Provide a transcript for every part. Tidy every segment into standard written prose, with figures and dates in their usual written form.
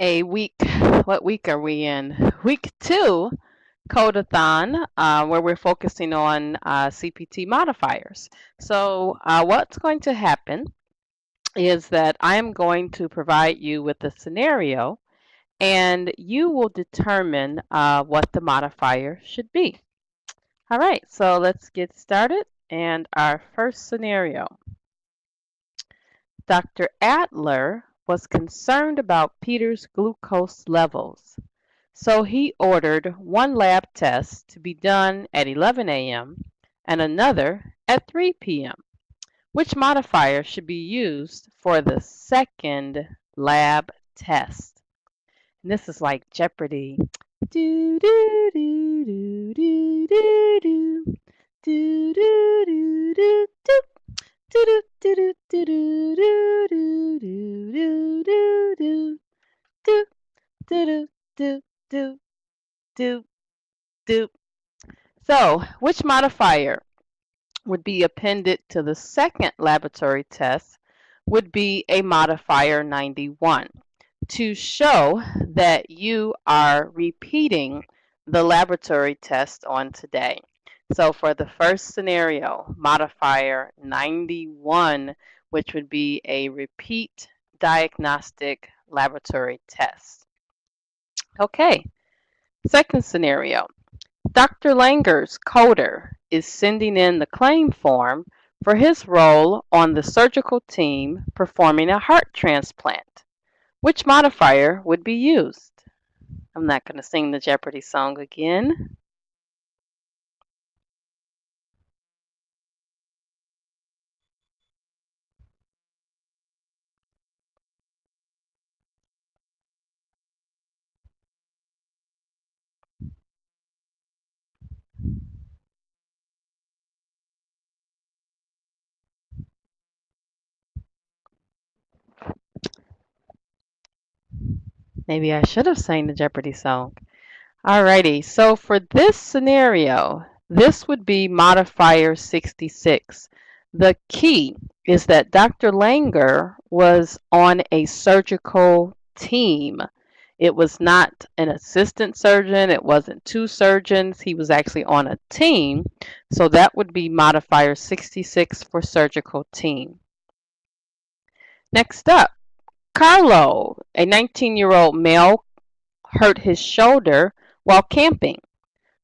a week. What week are we in? Week 2 Codathon, where we're focusing on CPT modifiers. So, what's going to happen is that I am going to provide you with a scenario, and you will determine what the modifier should be. All right, so let's get started. And our first scenario. Dr. Adler was concerned about Peter's glucose levels, so he ordered one lab test to be done at 11 a.m. and another at 3 p.m. Which modifier should be used for the second lab test? And this is like Jeopardy. Do do do do do do do do do do do do. Do do do do do do do do do do do do do do do. So, which modifier would be appended to the second laboratory test would be a modifier 91 to show that you are repeating the laboratory test on today. So for the first scenario, modifier 91, which would be a repeat diagnostic laboratory test. Okay, second scenario. Dr. Langer's coder is sending in the claim form for his role on the surgical team performing a heart transplant. Which modifier would be used? I'm not going to sing the Jeopardy song again. Maybe I should have sang the Jeopardy song. Alrighty, so for this scenario, this would be modifier 66. The key is that Dr. Langer was on a surgical team. It was not an assistant surgeon, it wasn't two surgeons, he was actually on a team. So that would be modifier 66 for surgical team. Next up, Carlo, a 19-year-old male, hurt his shoulder while camping.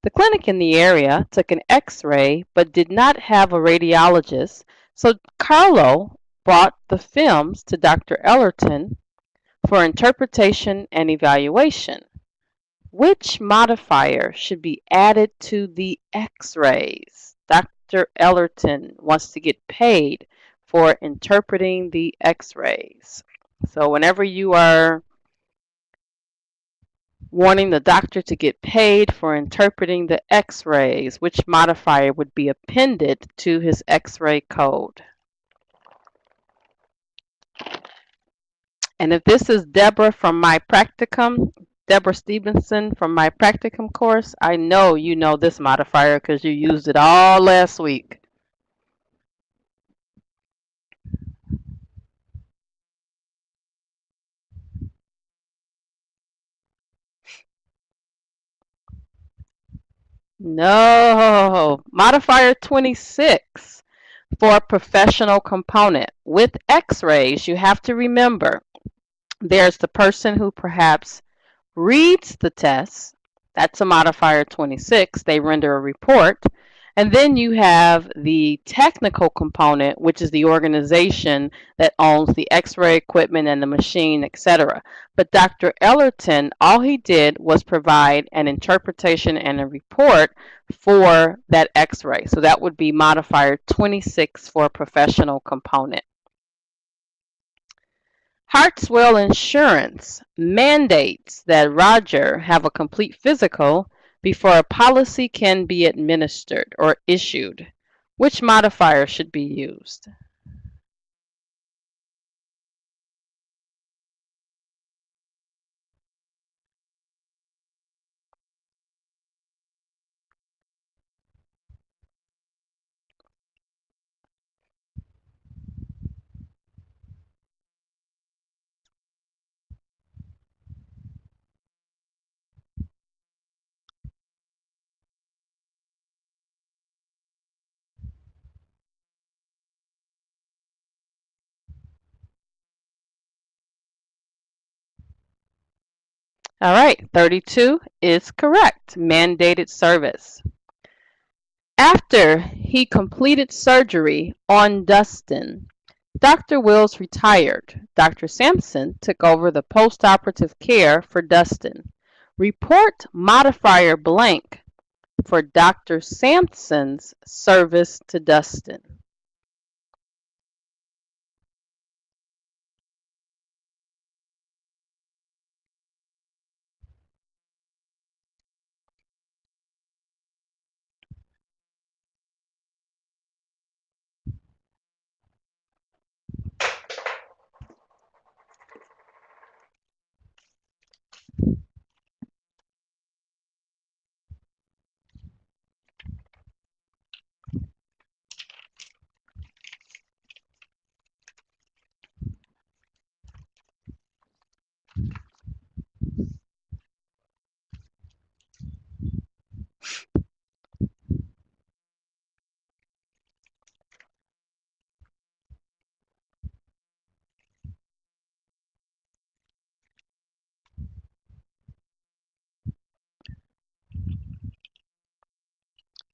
The clinic in the area took an x-ray but did not have a radiologist, so Carlo brought the films to Dr. Ellerton for interpretation and evaluation. Which modifier should be added to the x-rays? Dr. Ellerton wants to get paid for interpreting the x-rays. So whenever you are wanting the doctor to get paid for interpreting the x-rays, which modifier would be appended to his x-ray code? And if this is Deborah from my practicum, Deborah Stevenson from my practicum course, I know you know this modifier because you used it all last week. No, modifier 26 for professional component. With x-rays, you have to remember there's the person who perhaps reads the test. That's a modifier 26. They render a report. And then you have the technical component, which is the organization that owns the x-ray equipment and the machine, etc. But Dr. Ellerton, all he did was provide an interpretation and a report for that x-ray. So that would be modifier 26 for professional component. Hartswell Insurance mandates that Roger have a complete physical before a policy can be administered or issued. Which modifier should be used? All right, 32 is correct. Mandated service. After he completed surgery on Dustin, Dr. Wills retired. Dr. Sampson took over the postoperative care for Dustin. Report modifier blank for Dr. Sampson's service to Dustin.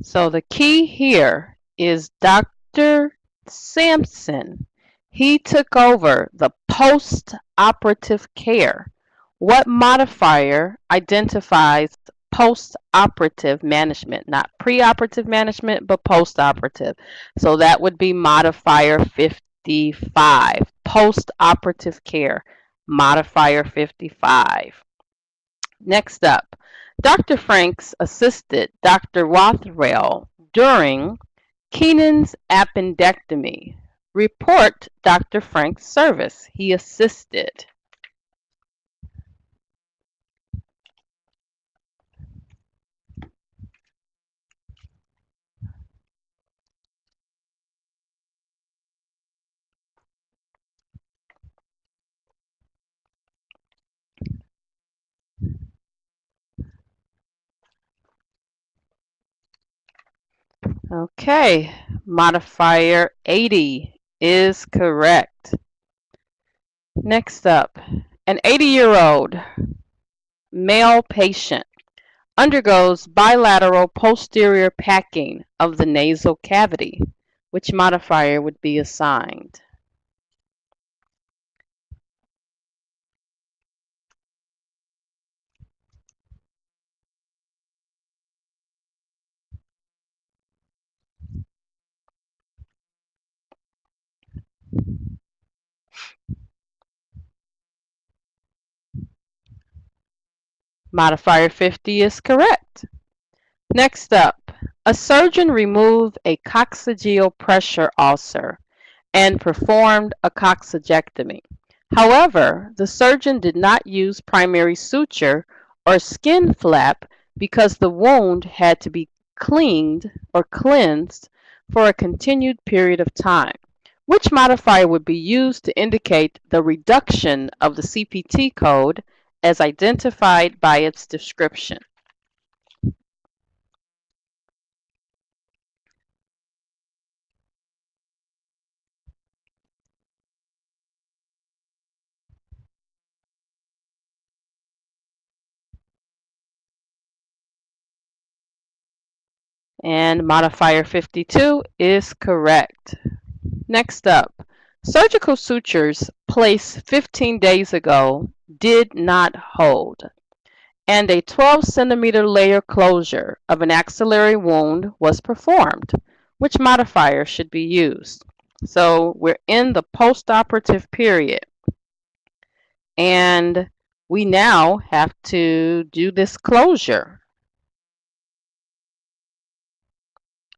So the key here is Dr. Sampson. He took over the post-operative care. What modifier identifies post-operative management? Not pre-operative management, but post-operative. So that would be modifier 55. Post-operative care, modifier 55. Next up, Dr. Franks assisted Dr. Rothwell during Keenan's appendectomy. Report Dr. Franks' service. He assisted. Okay, modifier 80 is correct. Next up, an 80-year-old male patient undergoes bilateral posterior packing of the nasal cavity. Which modifier would be assigned? Modifier 50 is correct. Next up, a surgeon removed a coccygeal pressure ulcer and performed a coccygectomy. However, the surgeon did not use primary suture or skin flap because the wound had to be cleaned or cleansed for a continued period of time. Which modifier would be used to indicate the reduction of the CPT code as identified by its description? And modifier 52 is correct. Next up, surgical sutures placed 15 days ago did not hold, and a 12-centimeter layer closure of an axillary wound was performed. Which modifier should be used? So we're in the postoperative period, and we now have to do this closure.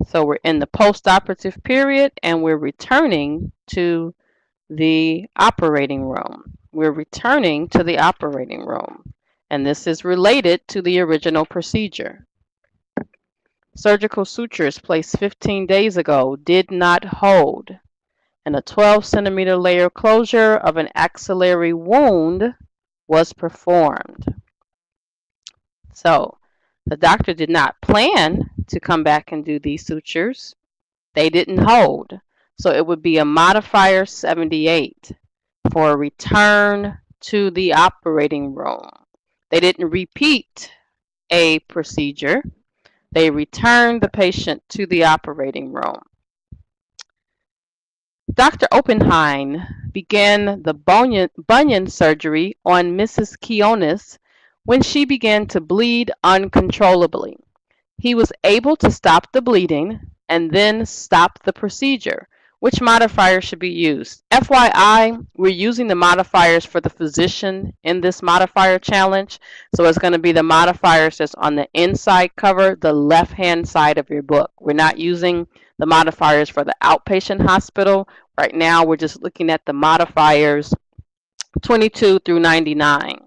So we're in the postoperative period, and we're returning to the operating room. We're returning to the operating room, and this is related to the original procedure. Surgical sutures placed 15 days ago did not hold, and a 12-centimeter layer closure of an axillary wound was performed. So the doctor did not plan to come back and do these sutures. They didn't hold. So it would be a modifier 78 for a return to the operating room. They didn't repeat a procedure. They returned the patient to the operating room. Dr. Oppenheim began the bunion surgery on Mrs. Keonis when she began to bleed uncontrollably. He was able to stop the bleeding and then stop the procedure. Which modifier should be used? FYI, we're using the modifiers for the physician in this modifier challenge. So it's going to be the modifiers that's on the inside cover, the left-hand side of your book. We're not using the modifiers for the outpatient hospital. Right now, we're just looking at the modifiers 22 through 99.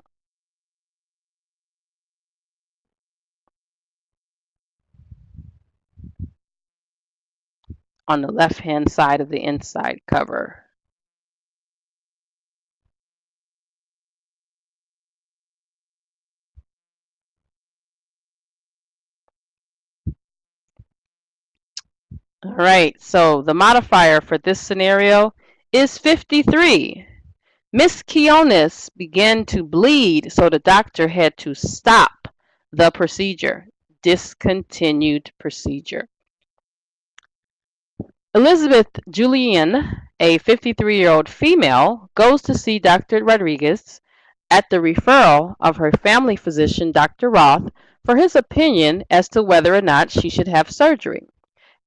On the left-hand side of the inside cover. All right, so the modifier for this scenario is 53. Miss Keonis began to bleed, so the doctor had to stop the procedure. Discontinued procedure. Elizabeth Julian, a 53-year-old female, goes to see Dr. Rodriguez at the referral of her family physician, Dr. Roth, for his opinion as to whether or not she should have surgery.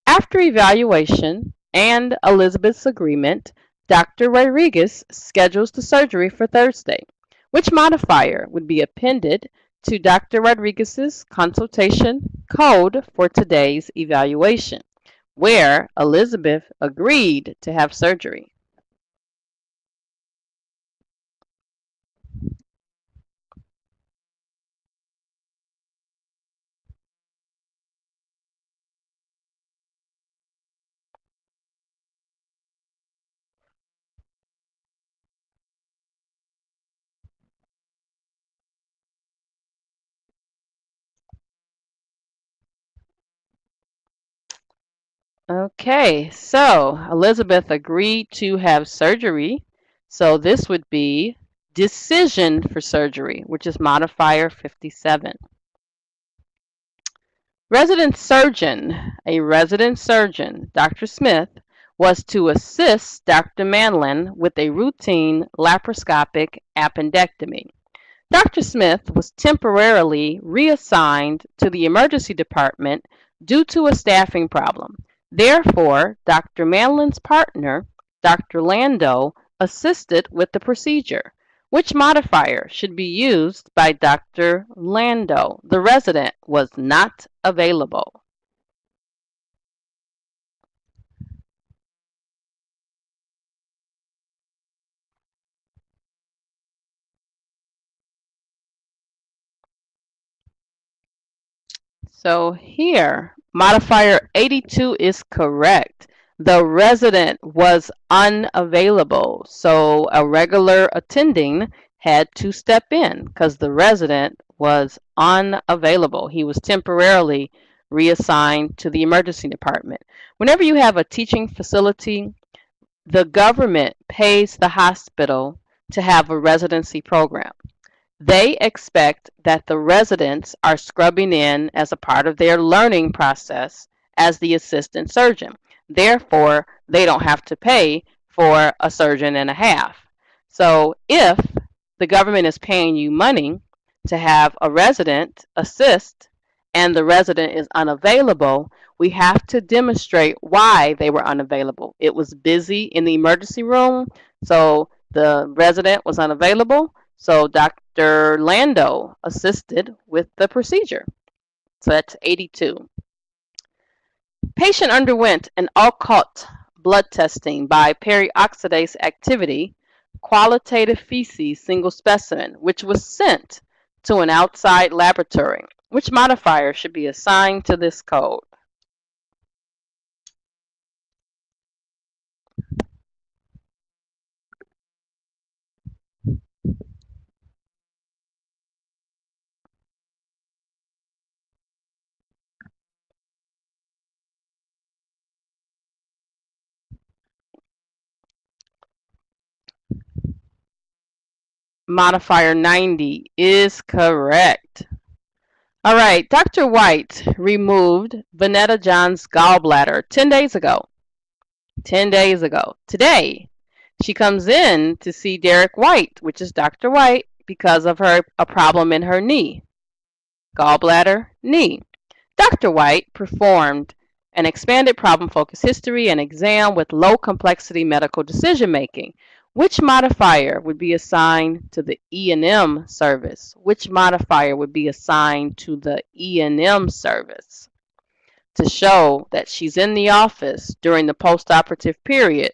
After evaluation and Elizabeth's agreement, Dr. Rodriguez schedules the surgery for Thursday. Which modifier would be appended to Dr. Rodriguez's consultation code for today's evaluation, where Elizabeth agreed to have surgery? Okay, so Elizabeth agreed to have surgery. So this would be decision for surgery, which is modifier 57. Resident surgeon. A resident surgeon, Dr. Smith, was to assist Dr. Manlin with a routine laparoscopic appendectomy. Dr. Smith was temporarily reassigned to the emergency department due to a staffing problem. Therefore, Dr. Manlin's partner, Dr. Lando, assisted with the procedure. Which modifier should be used by Dr. Lando? The resident was not available. So here, modifier 82 is correct. The resident was unavailable. So a regular attending had to step in because the resident was unavailable. He was temporarily reassigned to the emergency department. Whenever you have a teaching facility, the government pays the hospital to have a residency program. They expect that the residents are scrubbing in as a part of their learning process as the assistant surgeon. Therefore, they don't have to pay for a surgeon and a half. So if the government is paying you money to have a resident assist and the resident is unavailable, we have to demonstrate why they were unavailable. It was busy in the emergency room, so the resident was unavailable. So Dr. Lando assisted with the procedure. So that's 82. Patient underwent an occult blood testing by perioxidase activity, qualitative feces single specimen, which was sent to an outside laboratory. Which modifier should be assigned to this code? Modifier 90 is correct. All right, Dr. White removed Vanetta John's gallbladder 10 days ago. 10 days ago. Today, she comes in to see Derek White, which is Dr. White, because of a problem in her knee. Gallbladder, knee. Dr. White performed an expanded problem-focused history and exam with low-complexity medical decision-making. Which modifier would be assigned to the E&M service? Which modifier would be assigned to the E&M service? To show that she's in the office during the postoperative period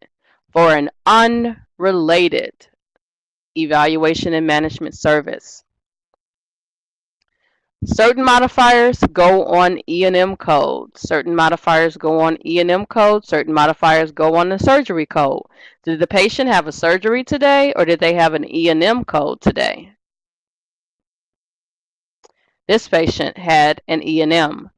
for an unrelated evaluation and management service. Certain modifiers go on E&M code. Certain modifiers go on E&M code. Certain modifiers go on the surgery code. Did the patient have a surgery today, or did they have an E&M code today? This patient had an E&M.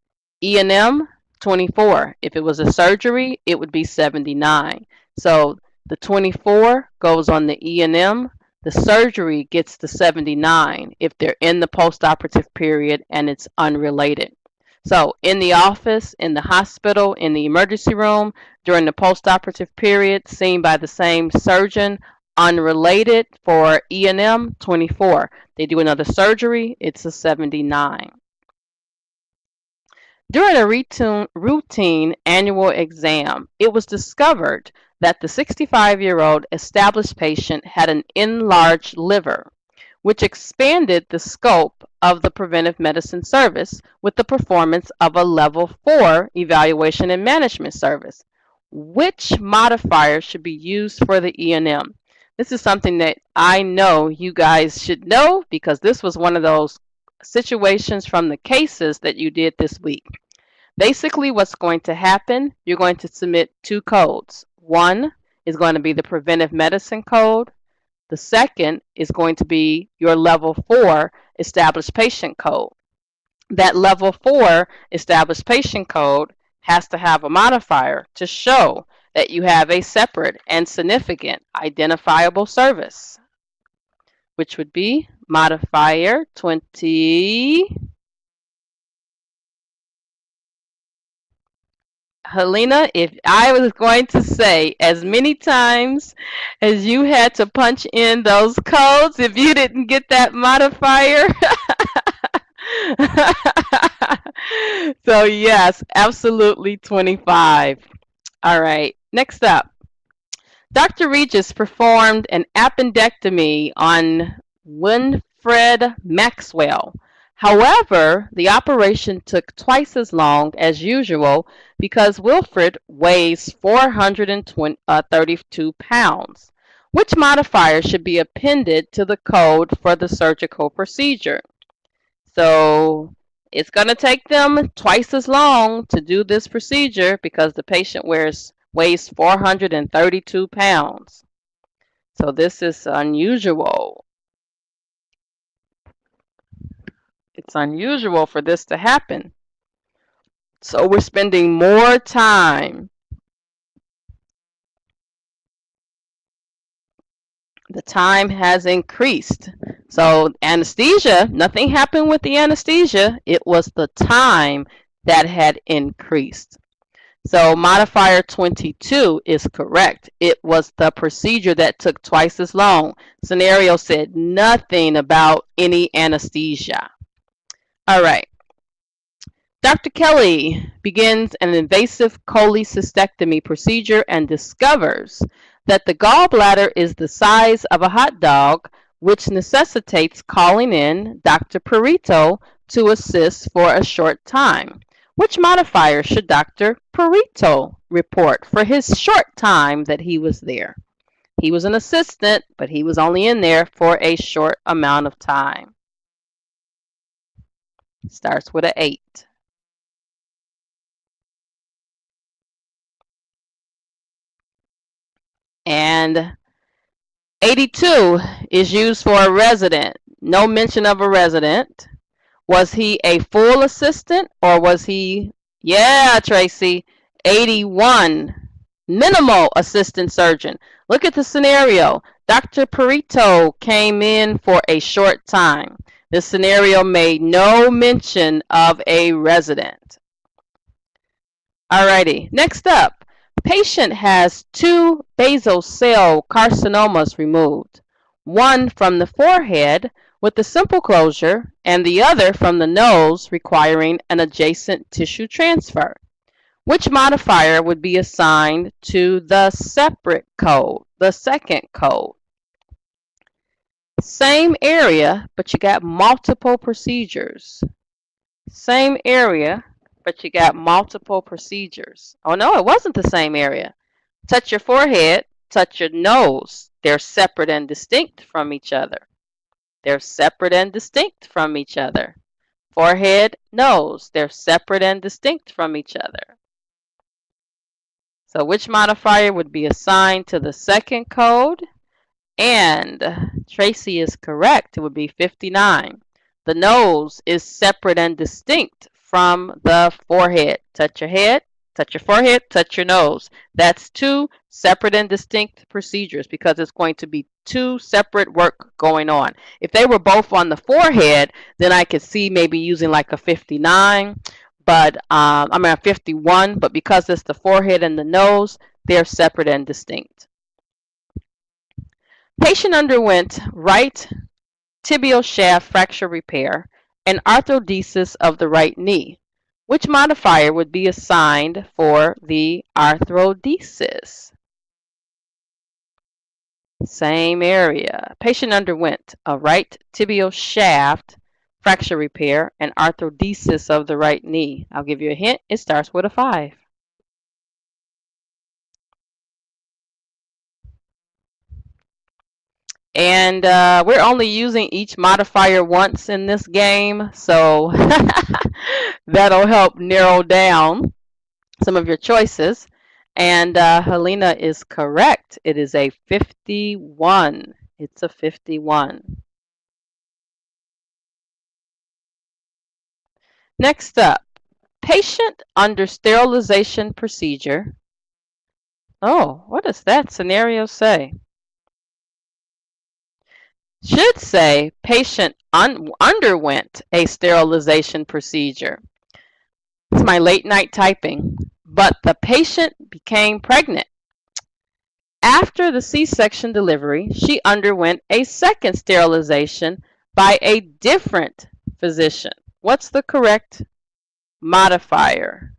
E&M, 24. If it was a surgery, it would be 79. So the 24 goes on the E&M. The surgery gets the 79 if they're in the postoperative period and it's unrelated. So in the office, in the hospital, in the emergency room, during the postoperative period, seen by the same surgeon, unrelated for E&M, 24. They do another surgery, it's a 79. During a routine annual exam, it was discovered that the 65-year-old established patient had an enlarged liver, which expanded the scope of the preventive medicine service with the performance of a level 4 evaluation and management service. Which modifier should be used for the E&M? This is something that I know you guys should know because this was one of those situations from the cases that you did this week. Basically, what's going to happen, you're going to submit two codes. One is going to be the preventive medicine code. The second is going to be your level 4 established patient code. That level 4 established patient code has to have a modifier to show that you have a separate and significant identifiable service, which would be modifier 20. Helena, if I was going to say as many times as you had to punch in those codes, if you didn't get that modifier. So yes, absolutely 25. All right, next up. Dr. Regis performed an appendectomy on Winfred Maxwell. However, the operation took twice as long as usual because Wilfred weighs 432 pounds. Which modifier should be appended to the code for the surgical procedure? So it's going to take them twice as long to do this procedure because the patient weighs 432 pounds. So this is unusual. It's unusual for this to happen. So we're spending more time. The time has increased. So anesthesia, nothing happened with the anesthesia. It was the time that had increased. So modifier 22 is correct. It was the procedure that took twice as long. Scenario said nothing about any anesthesia. All right. Dr. Kelly begins an invasive cholecystectomy procedure and discovers that the gallbladder is the size of a hot dog, which necessitates calling in Dr. Perito to assist for a short time. Which modifier should Dr. Perito report for his short time that he was there? He was an assistant, but he was only in there for a short amount of time. Starts with an 8. And 82 is used for a resident. No mention of a resident. Was he a full assistant or was he, yeah, Tracy, 81. Minimal assistant surgeon. Look at the scenario. Dr. Perito came in for a short time. This scenario made no mention of a resident. Alrighty, next up. Patient has two basal cell carcinomas removed. One from the forehead with a simple closure and the other from the nose requiring an adjacent tissue transfer. Which modifier would be assigned to the separate code, the second code? Same area, but you got multiple procedures. Same area, but you got multiple procedures. Oh no, it wasn't the same area. Touch your forehead, touch your nose. They're separate and distinct from each other. They're separate and distinct from each other. Forehead, nose, they're separate and distinct from each other. So which modifier would be assigned to the second code? And Tracy is correct. It would be 59. The nose is separate and distinct from the forehead. Touch your head, touch your forehead, touch your nose. That's two separate and distinct procedures because it's going to be two separate work going on. If they were both on the forehead, then I could see maybe using like a 59, but I mean a 51, but because it's the forehead and the nose, they're separate and distinct. Patient underwent right tibial shaft fracture repair and arthrodesis of the right knee. Which modifier would be assigned for the arthrodesis? Same area. Patient underwent a right tibial shaft fracture repair and arthrodesis of the right knee. I'll give you a hint. It starts with a 5. And we're only using each modifier once in this game, so that'll help narrow down some of your choices. And Helena is correct. It is a 51. It's a 51. Next up, patient under sterilization procedure. Oh, what does that scenario say? Should say patient underwent a sterilization procedure. It's my late night typing. But the patient became pregnant. After the C-section delivery, she underwent a second sterilization by a different physician. What's the correct modifier?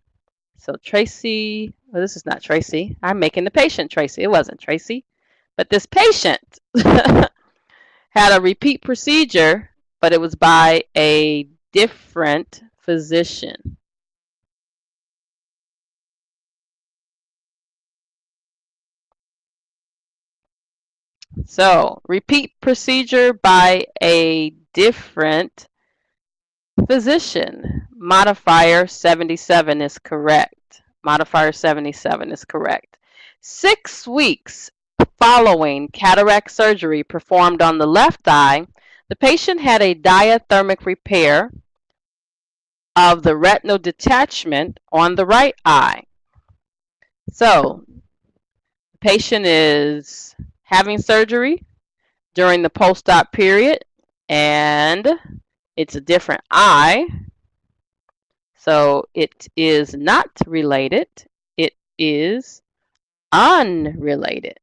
So Tracy, well, this is not Tracy. I'm making the patient Tracy. It wasn't Tracy. But this patient had a repeat procedure, but it was by a different physician. So, repeat procedure by a different physician. Modifier 77 is correct. Modifier 77 is correct. 6 weeks following cataract surgery performed on the left eye, the patient had a diathermic repair of the retinal detachment on the right eye. So, the patient is having surgery during the post-op period, and it's a different eye. So it is not related. It is unrelated.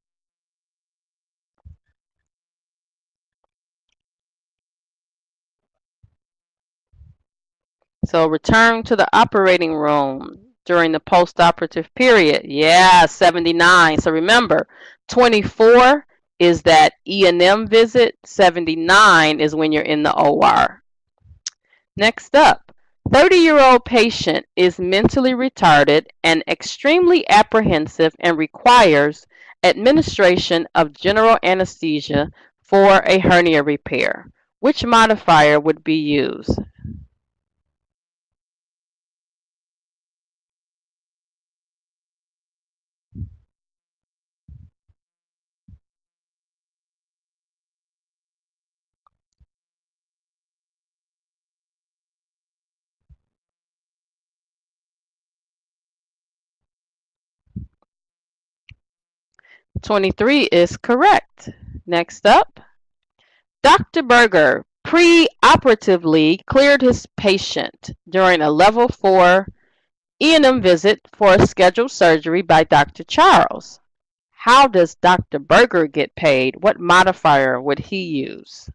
So return to the operating room during the post-operative period. Yeah, 79. So remember, 24 is that E&M visit. 79 is when you're in the OR. Next up, 30-year-old patient is mentally retarded and extremely apprehensive and requires administration of general anesthesia for a hernia repair. Which modifier would be used? 23 is correct. Next up, Dr. Berger pre-operatively cleared his patient during a level 4 E&M visit for a scheduled surgery by Dr. Charles. How does Dr. Berger get paid? What modifier would he use?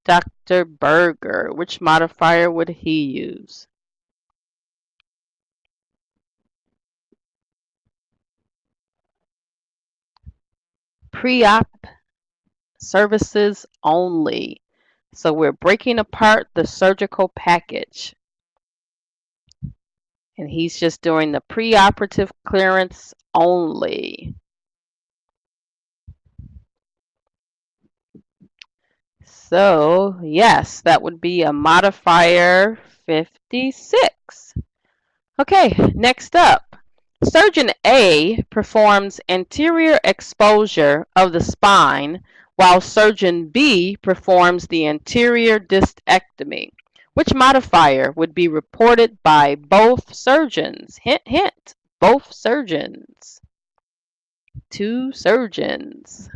Dr. Berger, which modifier would he use? Pre-op services only. So we're breaking apart the surgical package. And he's just doing the preoperative clearance only. So, yes, that would be a modifier 56. Okay, next up. Surgeon A performs anterior exposure of the spine while Surgeon B performs the anterior discectomy. Which modifier would be reported by both surgeons? Hint, hint, both surgeons. Two surgeons.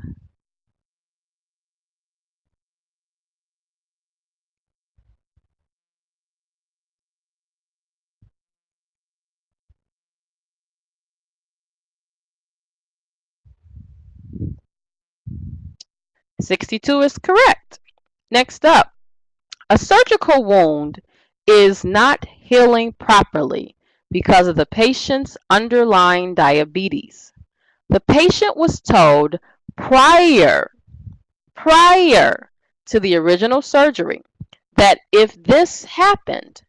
$62 is correct. Next up, a surgical wound is not healing properly because of the patient's underlying diabetes. The patient was told prior to the original surgery that if this happened,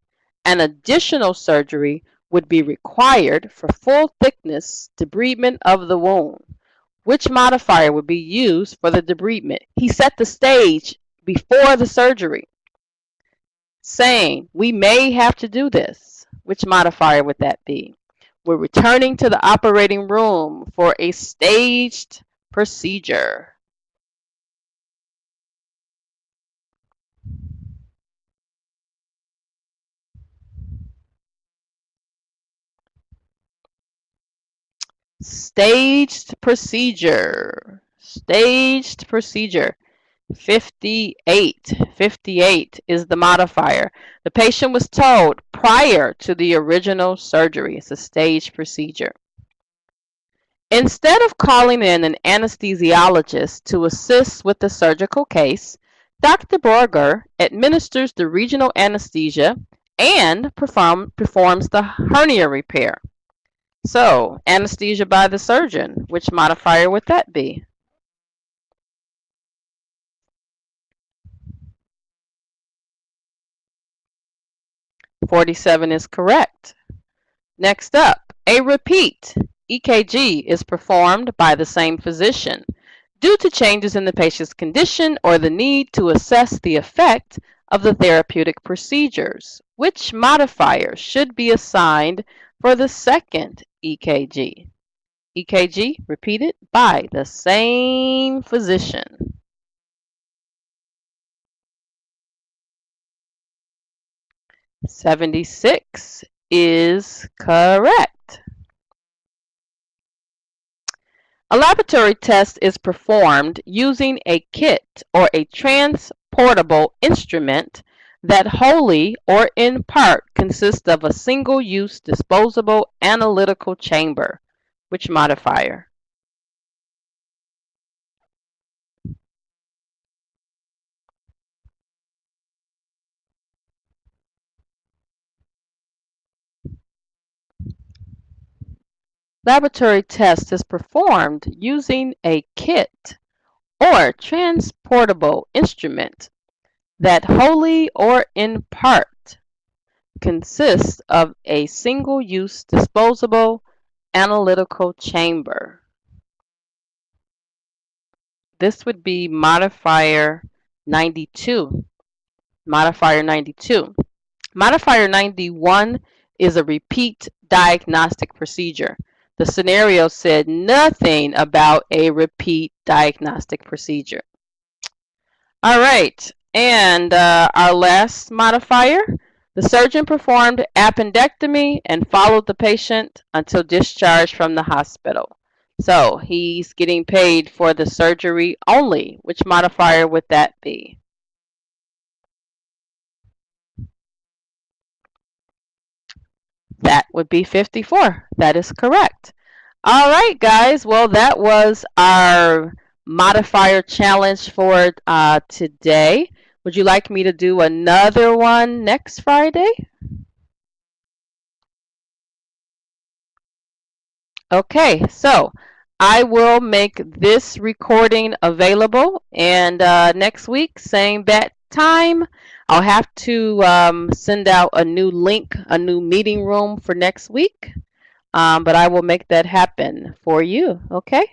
an additional surgery would be required for full thickness debridement of the wound. Which modifier would be used for the debridement? He set the stage before the surgery, saying, we may have to do this. Which modifier would that be? We're returning to the operating room for a staged procedure. Staged procedure. Staged procedure. 58. 58 is the modifier. The patient was told prior to the original surgery. It's a staged procedure. Instead of calling in an anesthesiologist to assist with the surgical case, Dr. Berger administers the regional anesthesia and performs the hernia repair. So, anesthesia by the surgeon, which modifier would that be? $47 is correct. Next up, a repeat EKG is performed by the same physician due to changes in the patient's condition or the need to assess the effect of the therapeutic procedures. Which modifier should be assigned for the second EKG? EKG repeated by the same physician. $76 is correct. A laboratory test is performed using a kit or a transportable instrument that wholly or in part consists of a single-use disposable analytical chamber. Which modifier? Laboratory test is performed using a kit or transportable instrument that wholly or in part consists of a single-use disposable analytical chamber. This would be modifier 92. Modifier 92. Modifier 91 is a repeat diagnostic procedure. The scenario said nothing about a repeat diagnostic procedure. All right, and our last modifier, The surgeon performed appendectomy and followed the patient until discharge from the hospital. So he's getting paid for the surgery only. Which modifier would that be? That would be 54. That is correct. All right, guys. Well, that was our modifier challenge for today. Would you like me to do another one next Friday? Okay, so I will make this recording available, and next week, same bat time, I'll have to send out a new link, a new meeting room for next week, but I will make that happen for you, okay?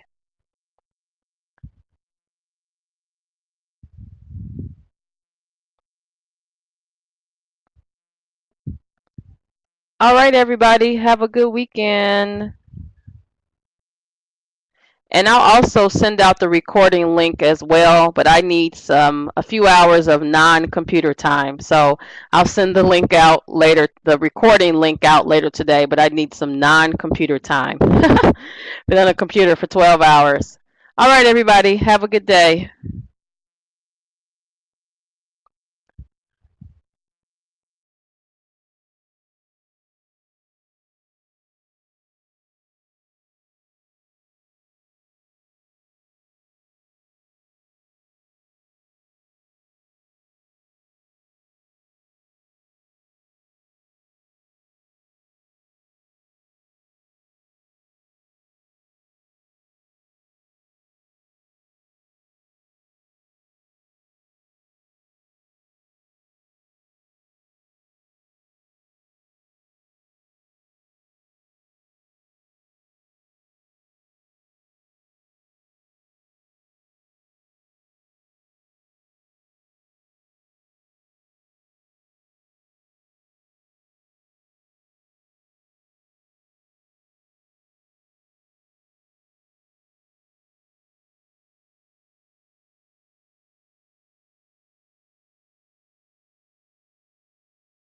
All right, everybody, have a good weekend. And I'll also send out the recording link as well, but I need a few hours of non-computer time. So I'll send the link out later, the recording link out later today, but I need some non-computer time. Been on a computer for 12 hours. All right, everybody, have a good day.